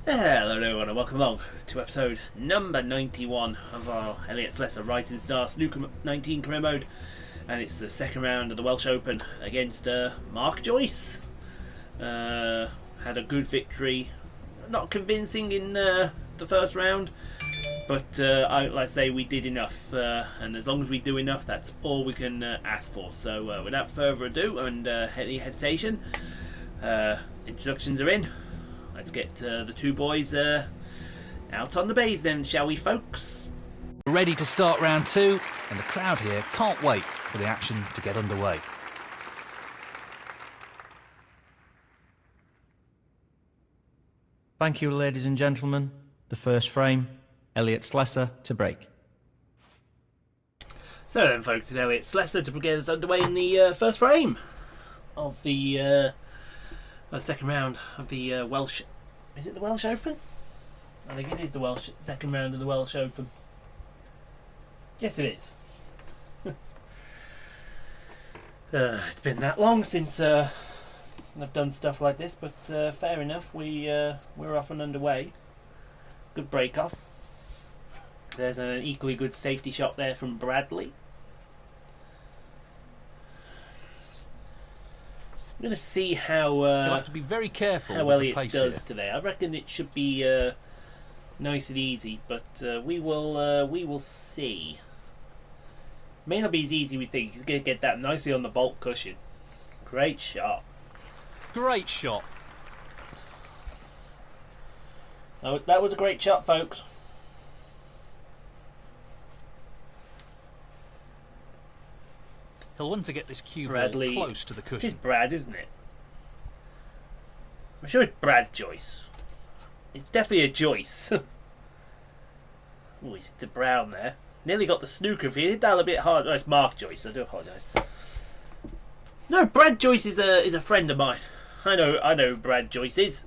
Hello everyone and welcome along to episode number 91 of our Elliott Slessor Rising Star Snooker 19 career mode, and it's the second round of the Welsh Open against Mark Joyce. Had a good victory, not convincing in the first round, but like I say, we did enough, and as long as we do enough, that's all we can ask for. So without further ado and any hesitation, introductions are in. Let's get the two boys out on the bays then, shall we, folks? Ready to start round two, and the crowd here can't wait for the action to get underway. Thank you, ladies and gentlemen. The first frame, Elliott Slessor to break. So then, folks, it's Elliott Slessor to get us underway in the first frame of the second round of the Welsh. Is it the Welsh Open? I think it is the Welsh second round of the Welsh Open. Yes, it is. It's been that long since I've done stuff like this, but fair enough. We're off and underway. Good break off. There's an equally good safety shot there from Bradley. I'm going to see how You'll have to be very careful how with Elliott the pace does here. today. I reckon it should be nice and easy, but we will see. May not be as easy as we think. He's going to get that nicely on the bolt cushion. Great shot. Great shot. Oh, that was a great shot, folks. He'll want to get this cue ball Bradley, close to the It is cushion. Brad, isn't it? I'm sure it's Brad Joyce. It's definitely a Joyce. Oh, he's the brown there. Nearly got the snooker. If he hit that a bit hard. Oh, it's Mark Joyce. I do apologise. No, Brad Joyce is a friend of mine. I know who Brad Joyce is.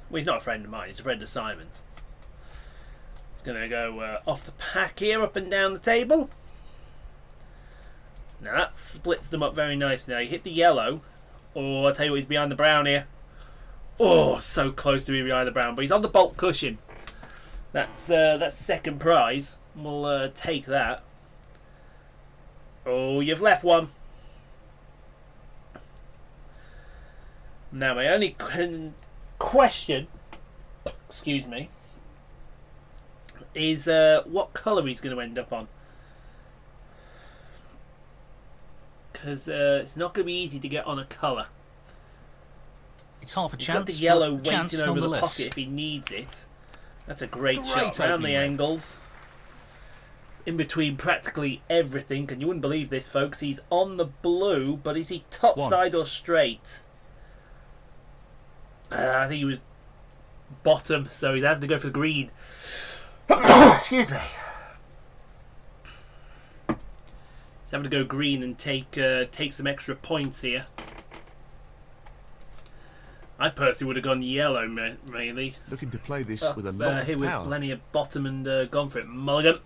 Well, he's not a friend of mine. He's a friend of Simon's. Going to go off the pack here, up and down the table. Now that splits them up very nicely. Now you hit the yellow. Oh, I'll tell you what, he's behind the brown here. Oh, so close to being behind the brown, but he's on the bolt cushion. That's second prize. We'll take that. Oh, you've left one. Now my only question, excuse me, is what colour he's going to end up on. Because it's not going to be easy to get on a colour. It's half a He's chance. got the yellow but chance waiting over the nonetheless. pocket if he needs it. That's a great Great shot. Round opening the there. angles. In between practically everything. And you wouldn't believe this, folks. He's on the blue, but is he topside or straight? I think he was bottom, so he's having to go for the green. Excuse me. He's having to go green and take some extra points here. I personally would have gone yellow, mainly. Looking to play this with a lot Here of with power. plenty of bottom and gone for it. Mulligan.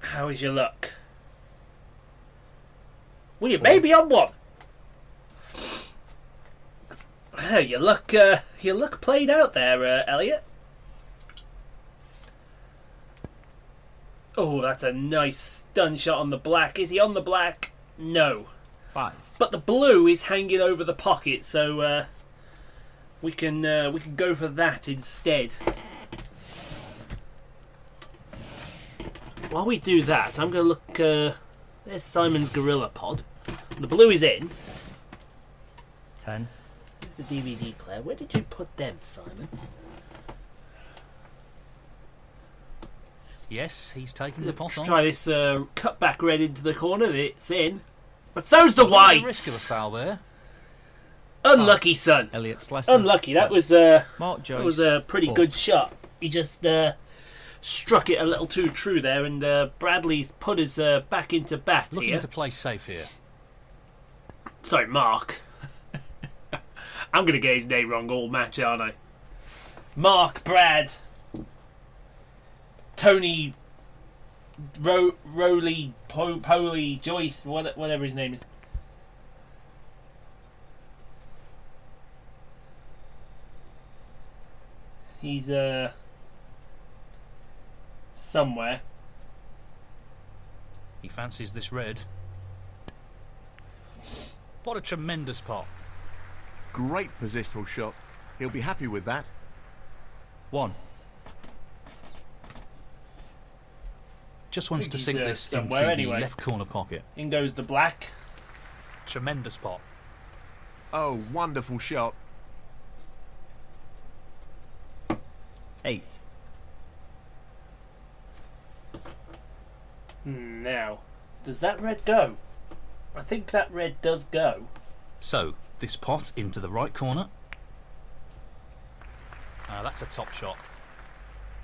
How is your luck? Well, you may be on one. Your luck played out there, Elliott. Oh, that's a nice stun shot on the black. Is he on the black? No. 5. But the blue is hanging over the pocket, so we can go for that instead. While we do that, I'm going to look. There's Simon's Gorilla Pod. The blue is in. 10. There's the DVD player. Where did you put them, Simon? Yes, he's taking the pot on. Try this cutback red into the corner. It's in. But so's the There's white. a risk of a foul there. Unlucky, son. Elliott Slessor. Unlucky. That 10. was Mark Joyce. that was a pretty 4. good shot. He just struck it a little too true there, and Bradley's put us back into bat Looking here. to play safe here. Sorry, Mark. I'm going to get his name wrong all match, aren't I? Mark, Brad, Tony, Poly, Joyce, whatever his name is. He's somewhere. He fancies this red. What a tremendous pot. Great positional shot. He'll be happy with that. 1. Just wants to he's, sink this into somewhere anyway. the left corner pocket. In goes the black. Tremendous pot. Oh, wonderful shot. 8. Now, does that red go? I think that red does go. So, this pot into the right corner. That's a top shot.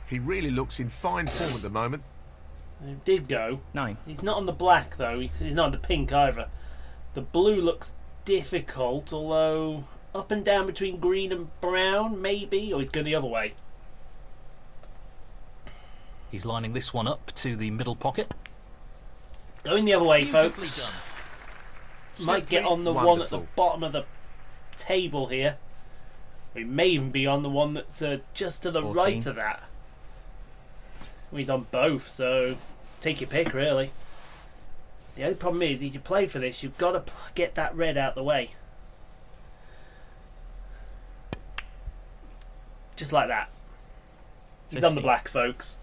He really looks in fine form at the moment. It did go. 9. He's not on the black though. He's not on the pink either. The blue looks difficult, although up and down between green and brown, maybe, or he's going the other way. He's lining this one up to the middle pocket. Going the other way, Beautifully folks. done. Might get on the one at the bottom of the table here. We may even be on the one that's just to the 14. right of that. Well, he's on both, so take your pick, really. The only problem is, if you play for this, you've got to get that red out the way. Just like that. He's 50. on the black, folks.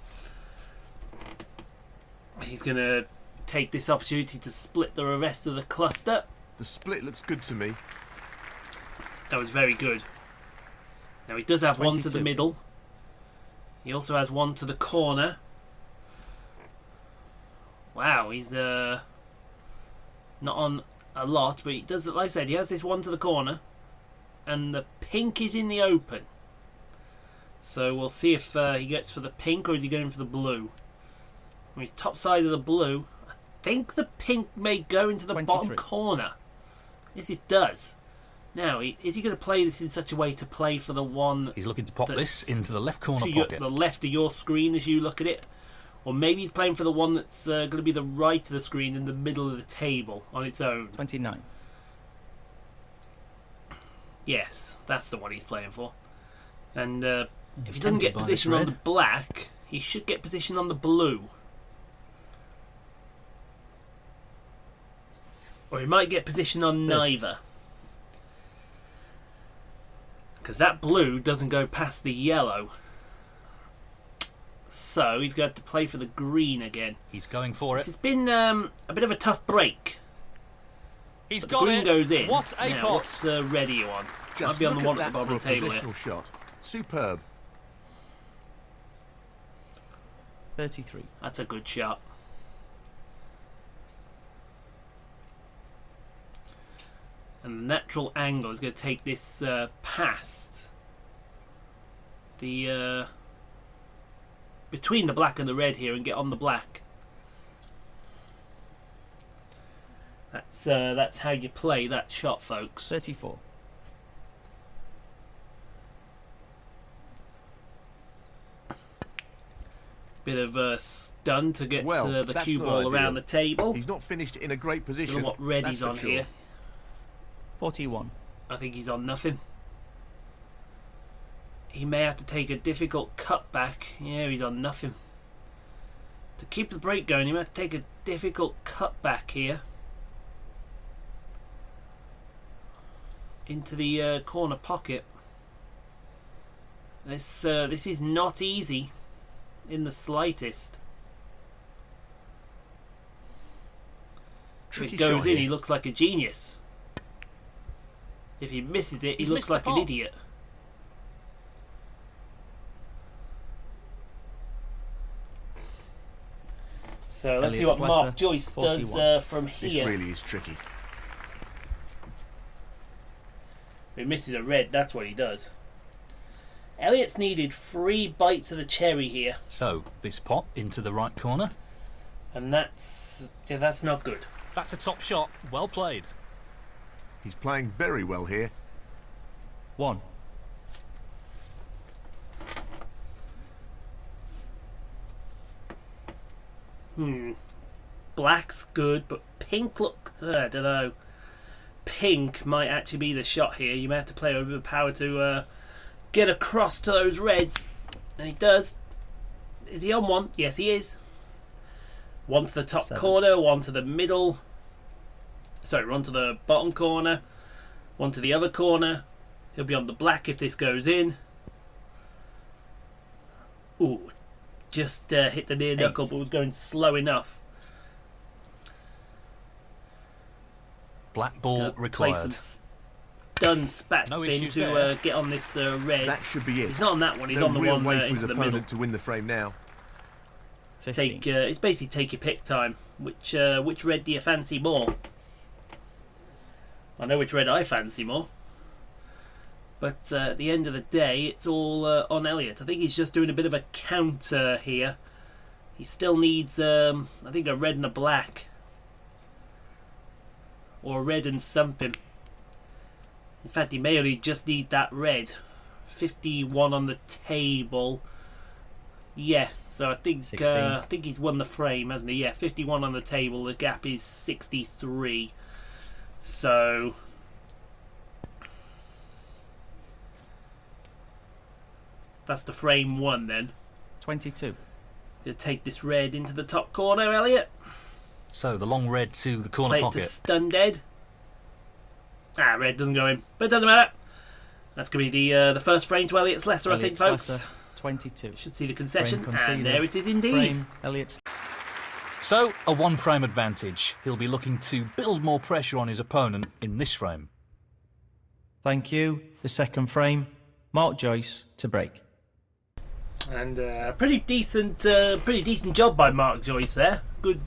He's going to take this opportunity to split the rest of the cluster. The split looks good to me. That was very good. Now he does have 22. one to the middle. He also has one to the corner. Wow, he's not on a lot, but he does, like I said, he has this one to the corner, and the pink is in the open. So we'll see if he gets for the pink or is he going for the blue. When he's top side of the blue, I think the pink may go into the 23. bottom corner. Yes, it does. Now, is he going to play this in such a way to play for the one He's looking to pop this into the left corner to pocket. the left of your screen as you look at it? Or maybe he's playing for the one that's going to be the right of the screen in the middle of the table on its own. 29. Yes, that's the one he's playing for. And if He's he doesn't get tempted by this position on red. the black, he should get position on the blue. Or he might get position on 30. neither. Because that blue doesn't go past the yellow. So he's going to have to play for the green again. He's going for This it. has been a bit of a tough break. He's But got the green it. goes in. What a now, pot. what's red are you on? Just Might be on look the one at at the that bottom of for the a table here. positional shot. Superb. 33. That's a good shot. And the natural angle is going to take this past the between the black and the red here and get on the black. That's how you play that shot, folks. 34. Bit of a stun to get Well, the that's cue not ball ideal. around the table. He's not finished in a great Don't position. know what red that's he's for on sure. here. 41. I think he's on nothing. He may have to take a difficult cutback. Yeah, he's on nothing. To keep the break going, he may have to take a difficult cutback here. Into the corner pocket. This is not easy in the slightest. If Tricky it goes shot in, here. he looks like a genius. If he misses it, he He's looks missed the like an pot. idiot. So let's see Elliott, what Mark Slessor, Joyce 41. does from This here. really is tricky. If he misses a red, that's what he does. Elliott's needed 3 bites of the cherry here, So, this pot into the right corner. and that's not good. That's a top shot. Well played. He's playing very well here. 1. Black's good, but pink look... I don't know. Pink might actually be the shot here. You may have to play with a bit of power to get across to those reds. And he does. Is he on one? Yes, he is. One to the top corner, one to the middle. Sorry, one to the bottom corner. One to the other corner. He'll be on the black if this goes in. Ooh, just hit the near knuckle, but was going slow enough. Black ball Play required. some stun spat No spin issues to there. get on this red. That should be it. He's not on that one. He's No on the real one way for into his the middle. opponent to win the frame now. 15. It's basically take your pick time. Which red do you fancy more? I know which red I fancy more. But at the end of the day, it's all on Elliott. I think he's just doing a bit of a counter here. He still needs, I think, a red and a black. Or a red and something. In fact, he may only just need that red. 51 on the table. Yeah, so I think he's won the frame, hasn't he? Yeah, 51 on the table. The gap is 63. So that's the frame one then. 22. Gonna take this red into the top corner, Elliott. So the long red to the corner Play it to pocket. stun dead. Red doesn't go in, but it doesn't matter. That's gonna be the first frame to Elliott's Slessor, I think, folks. Slessor, 22. Should see the concession, Frame conceded. and there it is indeed. Frame, Elliott's. So a one frame advantage. He'll be looking to build more pressure on his opponent in this frame. Thank you. The second frame, Mark Joyce to break. And pretty decent job by Mark Joyce there. Good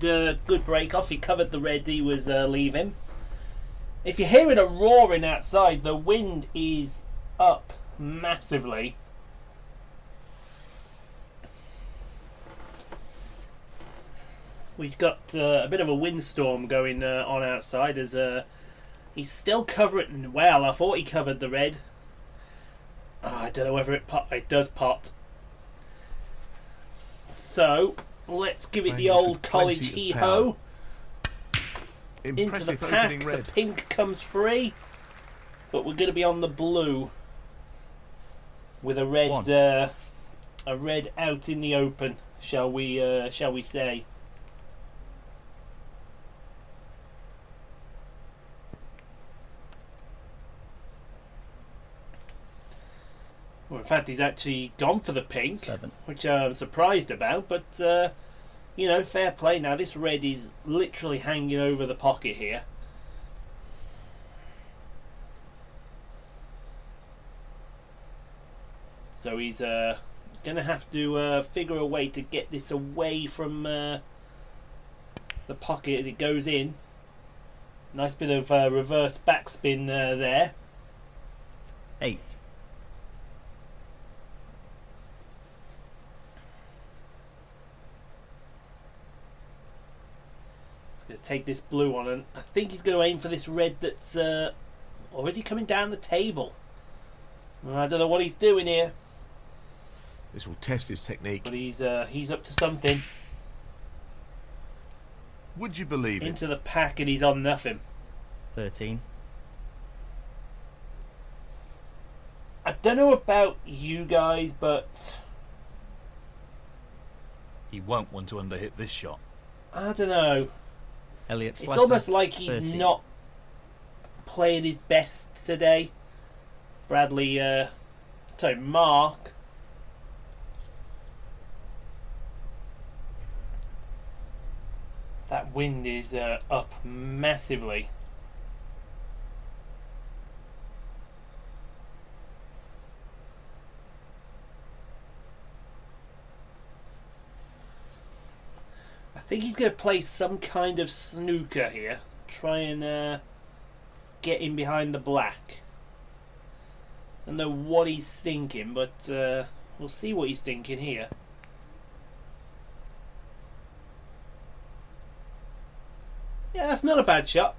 break off. He covered the red he was leaving. If you're hearing a roaring outside, the wind is up massively. We've got a bit of a windstorm going on outside as he's still covering well. I thought he covered the red. I don't know whether it does pot. So let's give it the Playing old with college plenty hee of ho. Into the Impressive pack, opening the red. pink comes free, but we're going to be on the blue with a red out in the open, shall we say? Well, in fact, he's actually gone for the pink, 7. which I'm surprised about, but you know, fair play. Now this red is literally hanging over the pocket here. So he's going to have to figure a way to get this away from the pocket as it goes in. Nice bit of reverse backspin there. 8. Going to take this blue on, and I think he's going to aim for this red that's or is he coming down the table? I don't know what he's doing here, This will test his technique. but he's up to something. Would you believe it? Into the pack, and he's on nothing. 13. I don't know about you guys, but He won't want to underhit this shot. I don't know. Elliott It's Slessor, almost like he's 13. not playing his best today. Mark. That wind is up massively. I think he's going to play some kind of snooker here. Try and get in behind the black. I don't know what he's thinking, but we'll see what he's thinking here. Yeah, that's not a bad shot.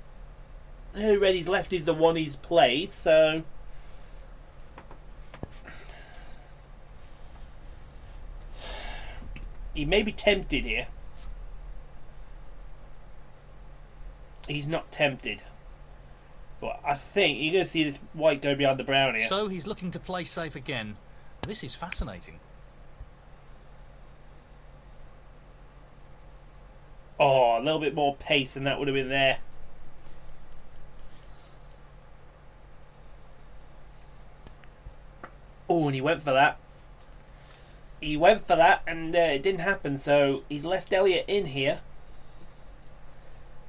The only red he's left is the one he's played, so he may be tempted here. he's not tempted. But I think you're going to see this white go behind the brown here. So he's looking to play safe again. This is fascinating. Oh, a little bit more pace than that would have been there. Oh, and he went for that. He went for that, and it didn't happen, so he's left Elliott in here.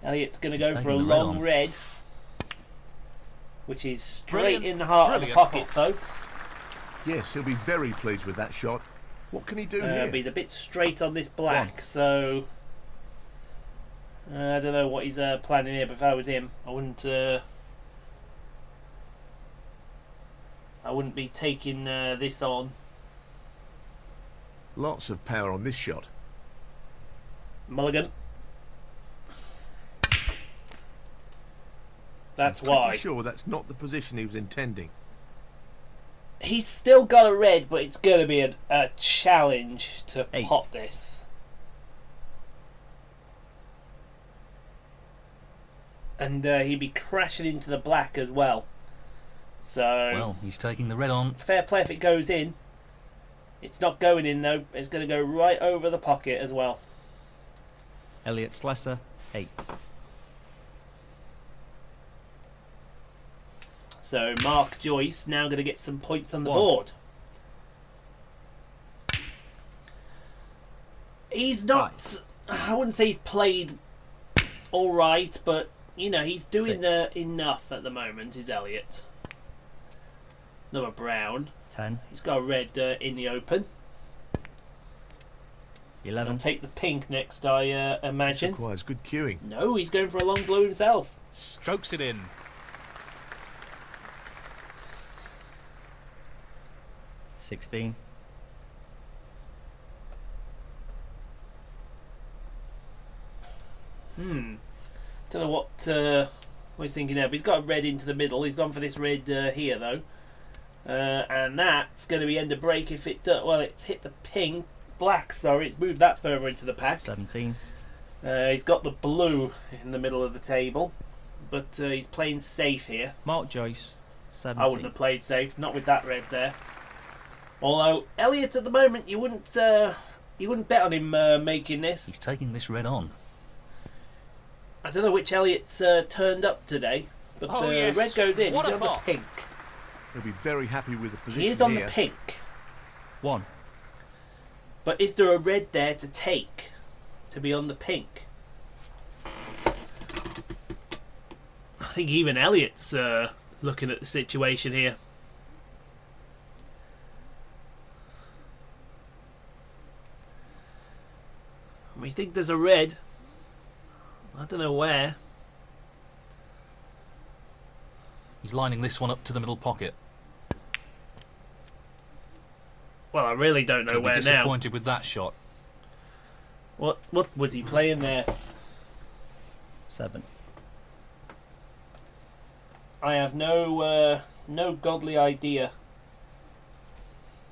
Elliott's going to go for a long red, which is straight in the heart of the pocket, folks. Yes, he'll be very pleased with that shot. What can he do here? But he's a bit straight on this black, so I don't know what he's planning here. But if I was him, I wouldn't be taking this on. Lots of power on this shot. Mulligan. That's I'm why. pretty sure that's not the position he was intending. He's still got a red, but it's going to be a challenge to 8. pot this. And he'd be crashing into the black as well. So, Well, he's taking the red on. fair play if it goes in. It's not going in though. It's going to go right over the pocket as well. Elliott Slessor, 8. So Mark Joyce now going to get some points on the 1. board. He's not... I wouldn't say he's played all right, but, you know, he's doing 6. Enough at the moment, is Elliott. Another brown. 10. He's got a red in the open. 11. He'll take the pink next, I This imagine. requires good cueing. No, he's going for a long blue himself. Strokes it in. 16. Don't know what he's thinking there, but he's got a red into the middle. He's gone for this red here, though. And that's going to be end of break if it does. Well, it's hit the pink. Black, sorry. It's moved that further into the pack. 17. He's got the blue in the middle of the table. But he's playing safe here. Mark Joyce, 17. I wouldn't have played safe, not with that red there. Although, Elliott at the moment, you wouldn't bet on him making this. He's taking this red on. I don't know which Elliott's turned up today, but Oh, the yes. red goes in. What He's a on the pot. pink. He'll be very happy with the position He is on here. the pink. 1. But is there a red there to take to be on the pink? I think even Elliott's looking at the situation here. We think there's a red. I don't know where. He's lining this one up to the middle pocket. Well, I really don't know He'll be where now. disappointed with that shot. What was he playing there? 7. I have no godly idea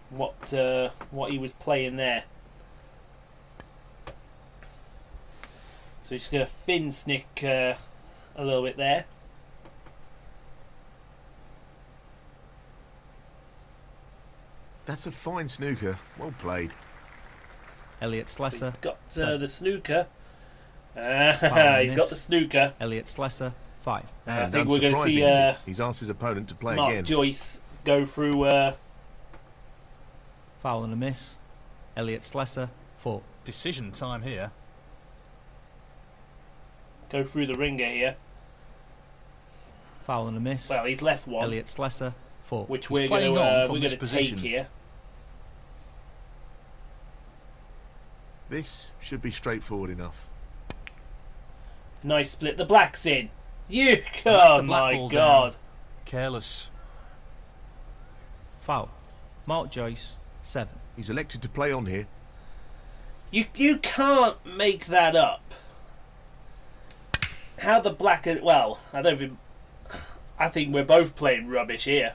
what he was playing there. So he's going to fin snick a little bit there. That's a fine snooker. Well played. Elliott Slessor, He's got seven. the snooker. He's miss. got the snooker. Elliott Slessor, 5. I And think we're going to see unsurprisingly, he's asked his opponent to play Mark again. Joyce go through Foul and a miss. Elliott Slessor, 4. Decision time here. the ringer here. Foul and a miss. Well, he's left one, Elliott Slessor, 4. which He's we're going playing on from to this take position. here. This should be straightforward enough. Nice split. The black's in. You, That's the oh black my ball God. down. Careless. Foul. Mark Joyce, 7. He's elected to play on here. You can't make that up. How the black... Well, I think we're both playing rubbish here.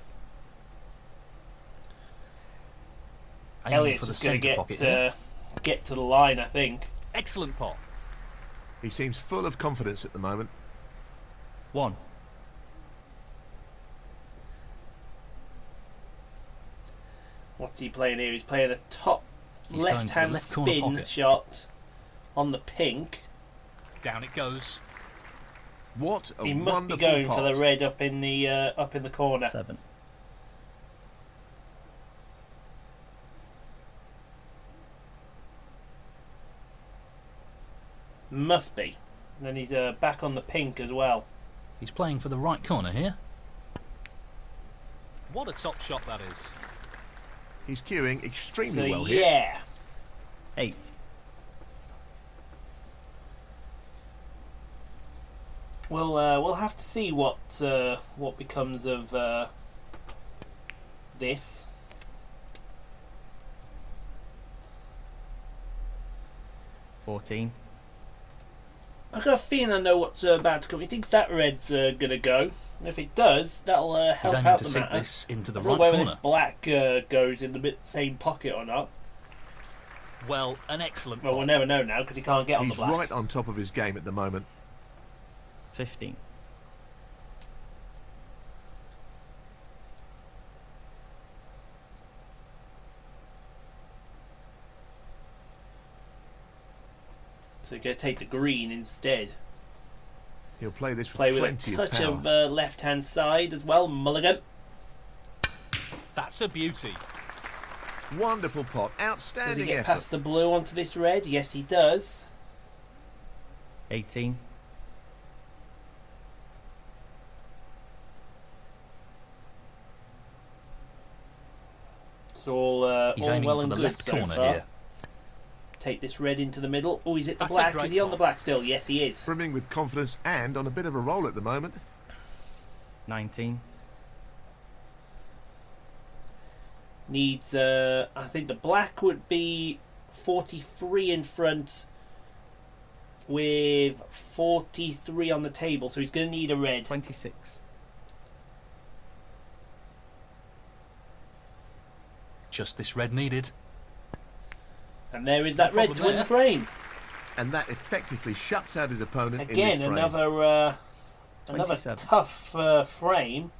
Aiming Elliott's for the just going centre to pocket here. get to the line, I think. Excellent pot. He seems full of confidence at the moment. 1. What's he playing here? He's playing a top He's going for the left-hand left corner spin pocket. shot on the pink. Down it goes. What a He must be wonderful going pot. for the red up in the corner. 7. Must be. And then he's back on the pink as well. He's playing for the right corner here. What a top shot that is. He's queuing extremely So well here. yeah, 8. we'll have to see what becomes of this. 14. I've got a feeling I know what's about to come. He thinks that red's gonna go. And if it does, that'll He's help aiming out to the sink matter. this into the I right don't know whether corner. this black goes in the same pocket or not. Well, an excellent Well, pot. we'll never know now because he can't get on the He's black. right on top of his game at the moment. 15. So you're going to take the green instead. He'll play this with Play with plenty a touch of power. of left-hand side as well. Mulligan. That's a beauty. Wonderful pot. Does he Outstanding get effort. past the blue onto this red? Yes, he does. 18. It's all, He's all aiming well for and the good left so corner far. here. Take this red into the middle. Oh, he's hit the That's a black. great Is he on the pot. black still? Yes, he is. Brimming with confidence and on a bit of a roll at the moment. 19. Needs, I think the black would be 43 in front with 43 on the table, so he's going to need a red. 26. Just this red needed. And there is that red to problem win the there. frame. And that effectively shuts out his opponent Again, in this frame. another 27. tough frame.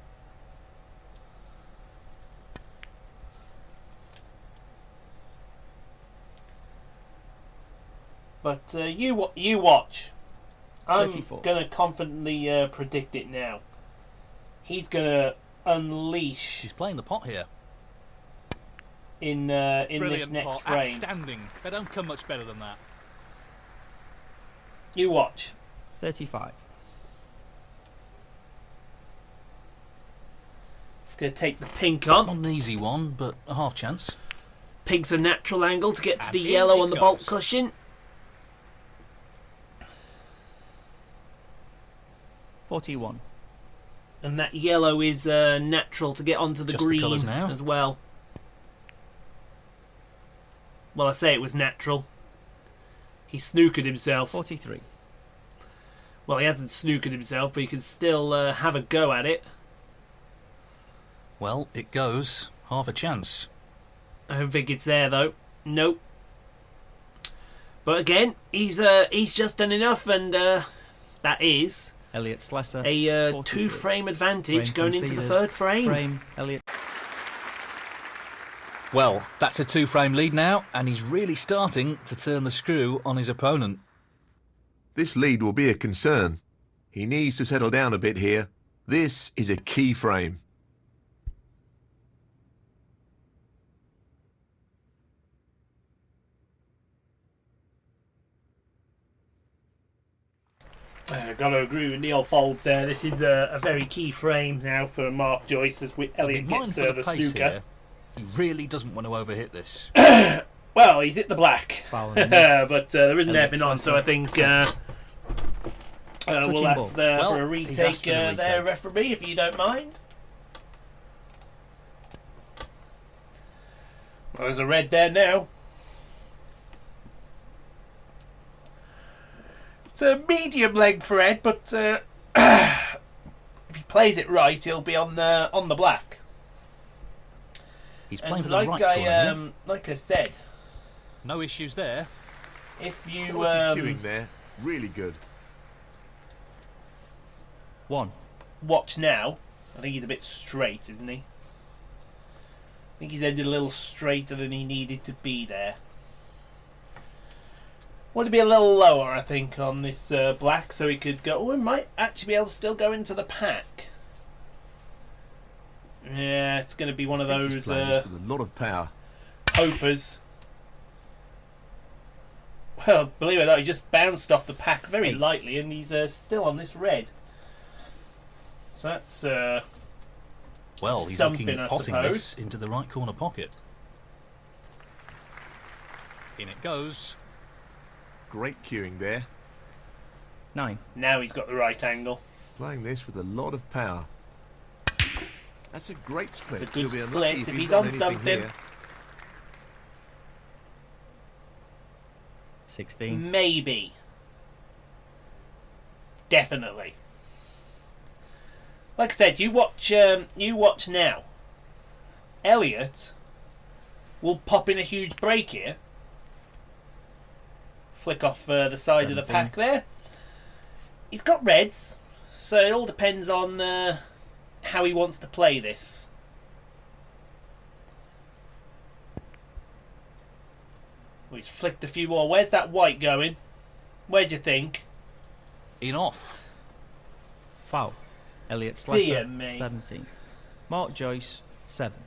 But you watch. I'm 34. going to confidently predict it now. He's going to unleash He's playing the pot here. in this Brilliant next pot. frame. Outstanding. They don't come much better than that. You watch. 35. It's going to take the pink on. Not an easy one, but a half chance. Pink's a natural angle to get to And the in yellow it on the bolt goes. cushion. 41. And that yellow is natural to get onto the Just the green colours now. as well. Well, I say it was natural. He snookered himself. 43. Well, he hasn't snookered himself, but he can still have a go at it. Well, it goes. Half a chance. I don't think it's there, though. Nope. But again, he's just done enough, and that is Elliott Slessor. a 43. two-frame advantage Frame going into the conceded. third frame. Frame. Elliott. Well, that's a two-frame lead now, and he's really starting to turn the screw on his opponent. This lead will be a concern. He needs to settle down a bit here. This is a key frame. I've got to agree with Neil Folds there. This is a very key frame now for Mark Joyce as Elliott Be gets mindful of the pace snooker. here. He really doesn't want to overhit this. Well, he's hit the black, Foul on the miss. but there isn't Elliott anything on, so I think we'll Touching ask ball. Well, for a he's retake asked for the there, retake. referee, if you don't mind. Well, there's a red there now. It's a medium length red, but if he plays it right, he'll be on the black. He's playing And for the like right corner here. like I said, No issues there. if you Quality queuing there. Really good. 1. Watch now. I think he's a bit straight, isn't he? I think he's ended a little straighter than he needed to be there. Want to be a little lower, I think, on this black, so he could go. Oh, he might actually be able to still go into the pack. Yeah, it's going to be one of those He's playing this with a lot of power. hopers. Well, believe it or not, he just bounced off the pack very lightly, and he's still on this red. So that's Well, he's something, looking I at potting suppose. this into the right corner pocket. In it goes. Great cueing there. 9. Now he's got the right angle. Playing this with a lot of power. That's a great split. It's a good He'll be split unlucky if he's he's done on anything something. here. 16. Maybe. Definitely. Like I said, you watch now. Elliott will pop in a huge break here. Flick off the side of the 17. pack there. He's got reds, so it all depends on how he wants to play this. Oh, he's flicked a few more. Where's that white going? Where'd you think? In off. Foul. Elliott Dear Slessor, me. 17. Mark Joyce, 7.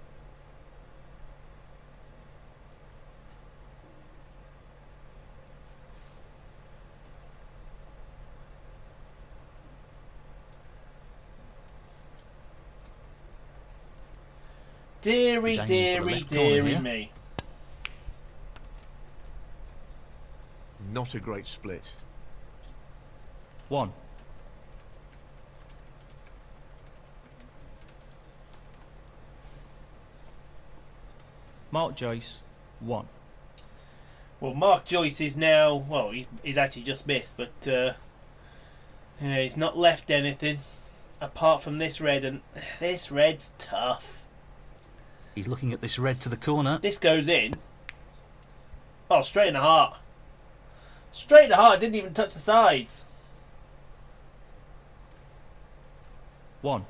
Deary, He's aiming for the deary, left corner deary here. me. Not a great split. 1. Mark Joyce, 1. Well, Mark Joyce is now... Well, he's actually just missed, but yeah, he's not left anything apart from this red, and this red's tough. He's looking at this red to the corner. This goes in. Oh, straight in the heart. Straight in the heart, didn't even touch the sides. 1.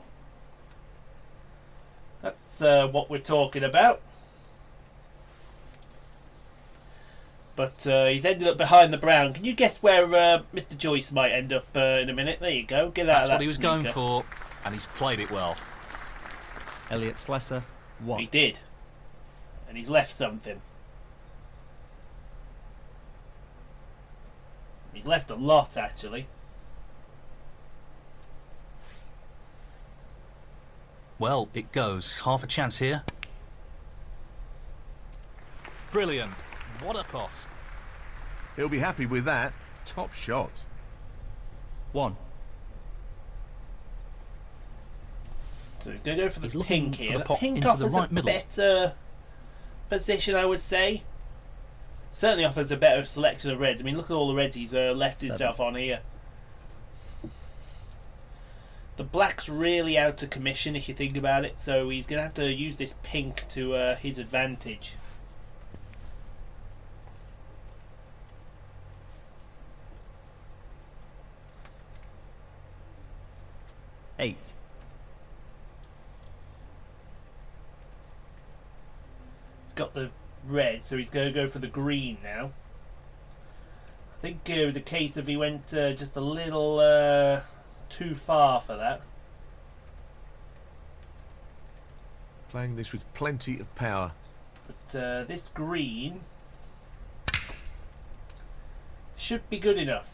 That's what we're talking about. But he's ended up behind the brown. Can you guess where Mr. Joyce might end up in a minute? There you go. Get out That's of that what he was going snooker. for, and he's played it well. Elliott Slessor, 1. He did. And he's left something. He's left a lot, actually. Well, it goes. Half a chance here. Brilliant. What a pot. He'll be happy with that. Top shot. 1. So he's going to go for the He's looking pink for here. the The pot pink into the offers right a middle. better position, I would say. Certainly offers a better selection of reds. I mean, look at all the reds he's left himself on here. The black's really out of commission if you think about it, so he's going to have to use this pink to his advantage. Eight. He's got the red, so he's going to go for the green now. I think it was a case of he went just a little too far for that. Playing this with plenty of power. But this green should be good enough.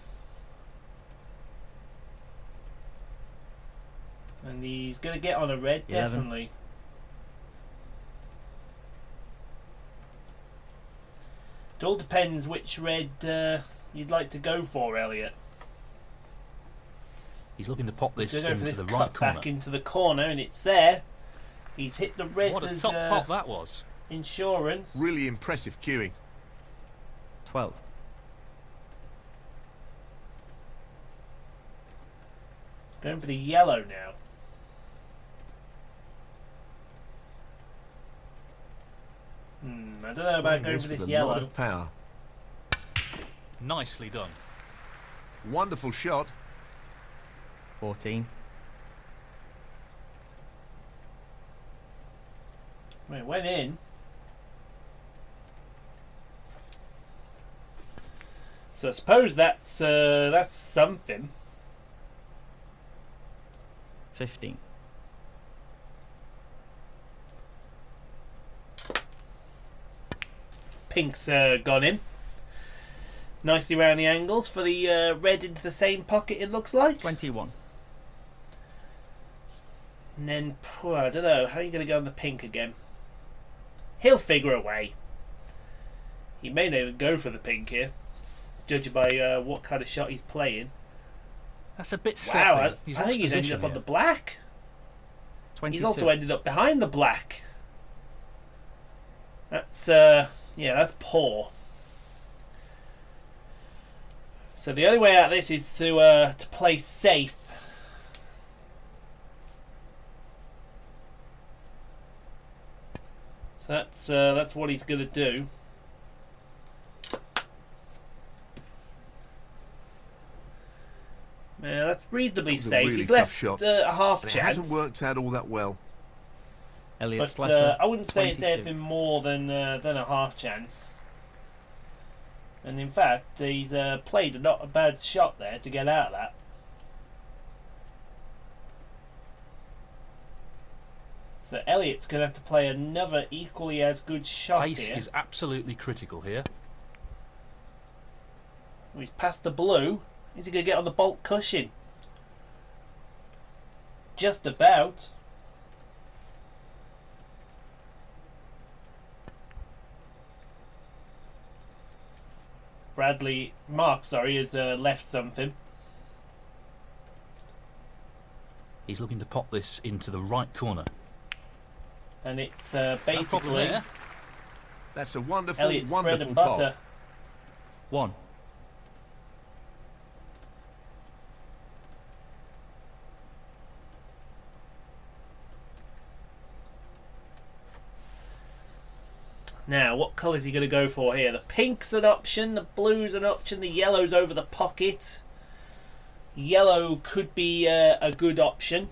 And he's going to get on a red, 11. definitely. It all depends which red you'd like to go for, Elliott. He's looking to pop this He's going to go for into this the right cut corner. back into the corner, and it's there. He's hit the reds What a as top pop that was. insurance. Really impressive cueing. 12. Going for the yellow now. I don't know about Playing going this for with this a lot yellow. of power. Nicely done. Wonderful shot. 14. It went in. So I suppose that's something. 15. Pink's gone in. Nicely round the angles for the red into the same pocket, it looks like. 21. And then, I don't know, how are you going to go on the pink again? He'll figure a way. He may not even go for the pink here, judging by what kind of shot he's playing. That's a bit sloppy. Wow, I lost think he's ended position up on here. the black. 22. He's also ended up behind the black. That's, yeah, that's poor. So the only way out of this is to play safe. So that's what he's going to do. Yeah, that's reasonably That was a safe. really He's tough left shot. a half And it chance. hasn't worked out all that well. Elliott But Slessor, I wouldn't say 22. it's anything more than a half chance. And in fact, he's played not a bad shot there to get out of that. So Elliott's going to have to play another equally as good shot Pace here. is absolutely critical here. He's past the blue. Is he going to get on the bolt cushion? Just about. Mark, has left something. He's looking to pop this into the right corner. And it's No problem basically there. That's a wonderful, Elliott's bread wonderful and pot. butter. 1. Now, what colour is he going to go for here? The pink's an option, the blue's an option, the yellow's over the pocket. Yellow could be a good option.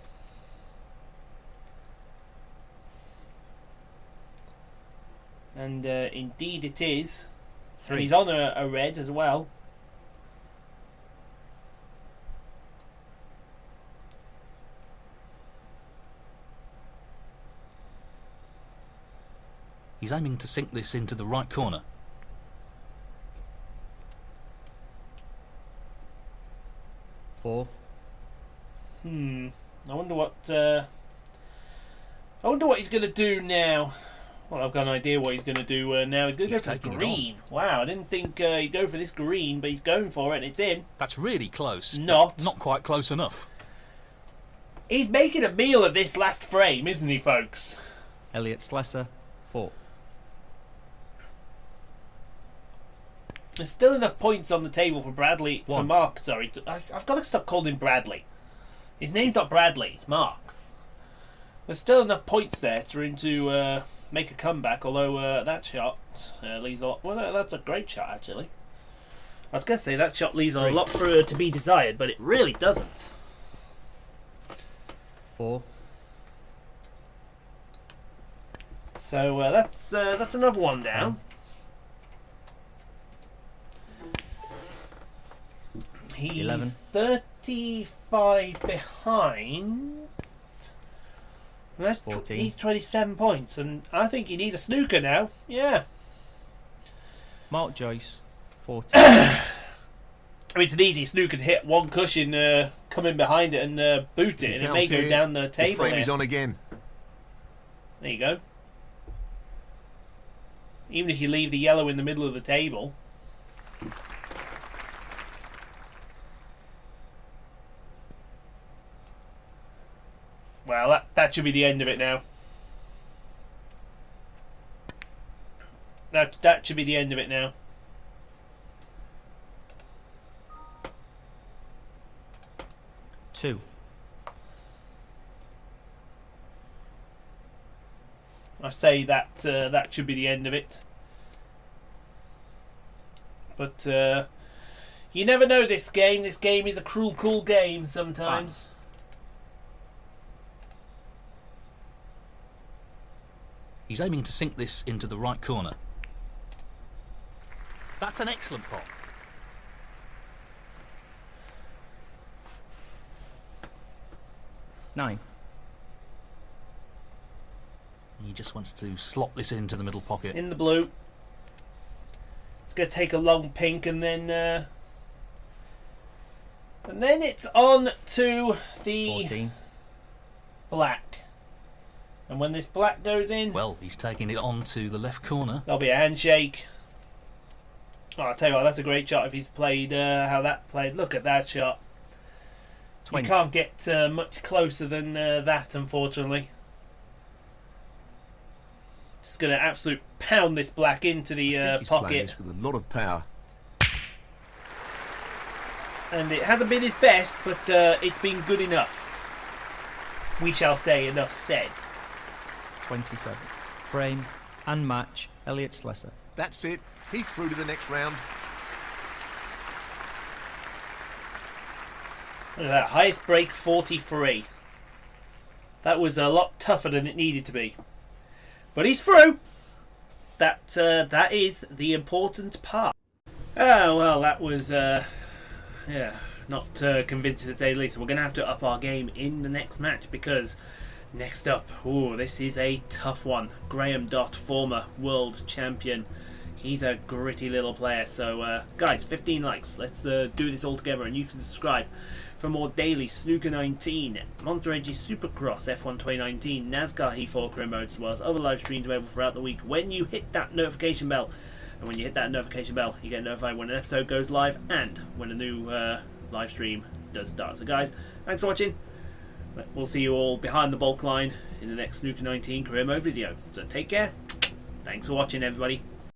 And indeed it is. 3. And he's on a red as well. He's aiming to sink this into the right corner. Four. I wonder what he's going to do now. Well, I've got an idea what he's going to do now. He's going to He's go for taking it green. Wow, I didn't think he'd go for this green, but he's going for it and it's in. That's really close. but Not. Not quite close enough. He's making a meal of this last frame, isn't he, folks? Elliott Slessor, 4. There's still enough points on the table for Bradley, for One. Mark, sorry. I've got to stop calling him Bradley. His name's not Bradley, it's Mark. There's still enough points there for him to make a comeback, although that shot leaves a lot... Well, no, that's a great shot, actually. I was going to say that shot leaves a lot for to be desired, but it really doesn't. 4. So that's another one down. He's 11. 35 behind. And that's 14. He's 27 points, and I think he needs a snooker now. Yeah. Mark Joyce, 14. I mean, it's an easy snooker to hit one cushion, come in behind it and boot it, and it may go down the The table frame there. is on again. There you go. Even if you leave the yellow in the middle of the table. Well, that should be the end of it now. That should be the end of it now. Two. I say that that should be the end of it. But you never know this game. This game is a cruel, cool game sometimes. 5. He's aiming to sink this into the right corner. That's an excellent pot. Nine. He just wants to slot this into the middle pocket. In the blue. It's going to take a long pink and then it's on to the 14. black. And when this black goes in, Well, he's taking it on to the left corner. there'll be a handshake. Oh, I'll tell you what, that's a great shot if he's played how that played. Look at that shot. 20. You can't get much closer than that, unfortunately. Just going to absolute pound this black into the I think he's playing pocket. this with a lot of power. And it hasn't been his best, but it's been good enough. We shall say, enough said. 27. Frame and match Elliott Slessor. That's it. He's through to the next round. Look at that, highest break 43. That was a lot tougher than it needed to be. But he's through. That is the important part. Oh, well, that was, not convincing to say the least. We're going to have to up our game in the next match because next up, this is a tough one. Graham Dott, former world champion. He's a gritty little player. So, guys, 15 likes. Let's do this all together, and you can subscribe for more daily Snooker 19, Monster Energy Supercross F1 2019, NASCAR He4 career modes, as well as other live streams available throughout the week when you hit that notification bell. And when you hit that notification bell, you get notified when an episode goes live and when a new live stream does start. So guys, thanks for watching. We'll see you all behind the bulk line in the next Snooker 19 career mode video. So take care. Thanks for watching, everybody.